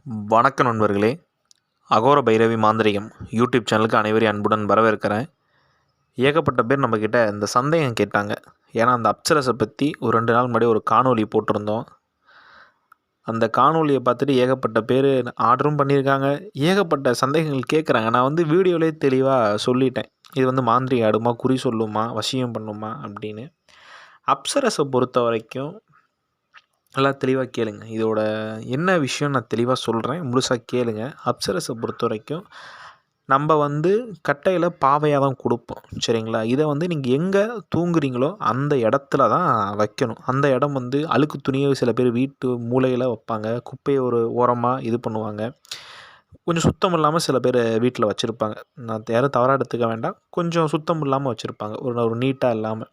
வணக்க நண்பர்களே, அகோர பைரவி மாந்திரிகம் யூடியூப் சேனலுக்கு அனைவரையும் அன்புடன் வரவேற்கிறேன். ஏகப்பட்ட பேர் நம்மக்கிட்ட இந்த சந்தேகம் கேட்டாங்க. ஏன்னா அந்த அப்சரஸை பற்றி ஒரு 2 நாள் முன்னாடி ஒரு காணொளி போட்டிருந்தோம். அந்த காணொலியை பார்த்துட்டு ஏகப்பட்ட பேர் ஆர்டரும் பண்ணியிருக்காங்க. ஏகப்பட்ட சந்தேகங்கள் கேட்குறாங்க. நான் வீடியோவிலே தெளிவாக சொல்லிட்டேன். இது மாந்திரிகம் ஆடுமா, குறி சொல்லுமா, வசியம் பண்ணுமா அப்படின்னு. அப்சரஸை பொறுத்த வரைக்கும் நல்லா தெளிவாக கேளுங்க. இதோட என்ன விஷயம் நான் தெளிவாக சொல்கிறேன், முழுசாக கேளுங்க. அப்சரஸை பொறுத்த வரைக்கும் நம்ம கட்டையில் பாவையாக தான் கொடுப்போம், சரிங்களா? இதை நீங்கள் எங்கே தூங்குறீங்களோ அந்த இடத்துல தான் வைக்கணும். அந்த இடம் அழுக்கு துணியை சில பேர் வீட்டு மூலையில் வைப்பாங்க, குப்பையை ஒரு ஓரமாக இது பண்ணுவாங்க. கொஞ்சம் சுத்தம் இல்லாமல் சில பேர் வீட்டில் வச்சுருப்பாங்க. நான் யாரும் தவறாக எடுத்துக்க வேண்டாம். கொஞ்சம் சுத்தம் இல்லாமல் வச்சுருப்பாங்க, ஒரு நீட்டாக இல்லாமல்.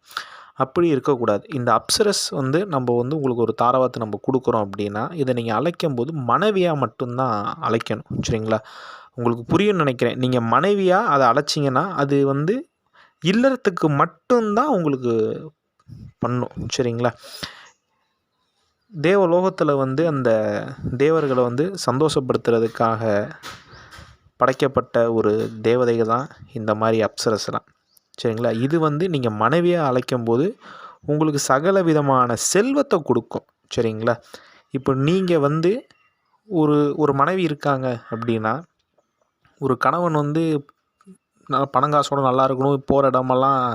அப்படி இருக்கக்கூடாது. இந்த அப்சரஸ் நம்ம உங்களுக்கு ஒரு தாரவாத்து நம்ம கொடுக்குறோம் அப்படின்னா, இதை நீங்கள் அழைக்கும்போது மனைவியாக மட்டும்தான் அழைக்கணும், சரிங்களா? உங்களுக்கு புரியும்னு நினைக்கிறேன். நீங்கள் மனைவியாக அதை அழைச்சிங்கன்னா அது இல்லறத்துக்கு மட்டும்தான் உங்களுக்கு பண்ணும், சரிங்களா? தேவலோகத்தில் அந்த தேவர்களை சந்தோஷப்படுத்துறதுக்காக படைக்கப்பட்ட ஒரு தேவதைகள் தான் இந்த மாதிரி அப்சரஸ்லாம், சரிங்களா? இது நீங்கள் மனைவியாக அழைக்கும்போது உங்களுக்கு சகல விதமான செல்வத்தை கொடுக்கும், சரிங்களா? இப்போ நீங்கள் ஒரு ஒரு மனைவி இருக்காங்க அப்படின்னா, ஒரு கணவன் பணங்காசோடு நல்லா இருக்கணும், போகிற இடமெல்லாம்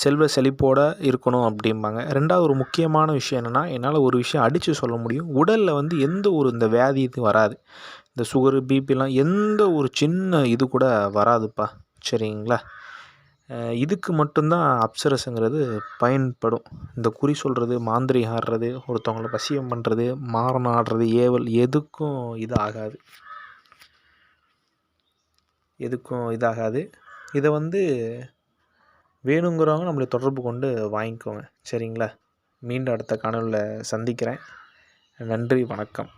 செல்வ செழிப்போடு இருக்கணும் அப்படிம்பாங்க. ரெண்டாவது ஒரு முக்கியமான விஷயம் என்னென்னா, என்னால் ஒரு விஷயம் அடித்து சொல்ல முடியும். உடலில் எந்த ஒரு இந்த வியாதி இது வராது. இந்த சுகரு, பிபிலாம் எந்த ஒரு சின்ன இது கூட வராதுப்பா, சரிங்களா? இதுக்கு மட்டும்தான் அப்சரஸுங்கிறது பயன்படும். இந்த குறி சொல்கிறது, மாந்திரிகம் ஆடுறது, ஒருத்தவங்களை வசியம் பண்ணுறது, மாரணம் ஆடுறது, ஏவல் எதுக்கும் இதாகாது. இதை வேணுங்கிறவங்க நம்மளை தொடர்பு கொண்டு வாங்கிக்கோங்க, சரிங்களா? மீண்டும் அடுத்த காணொலியில் சந்திக்கிறேன். நன்றி, வணக்கம்.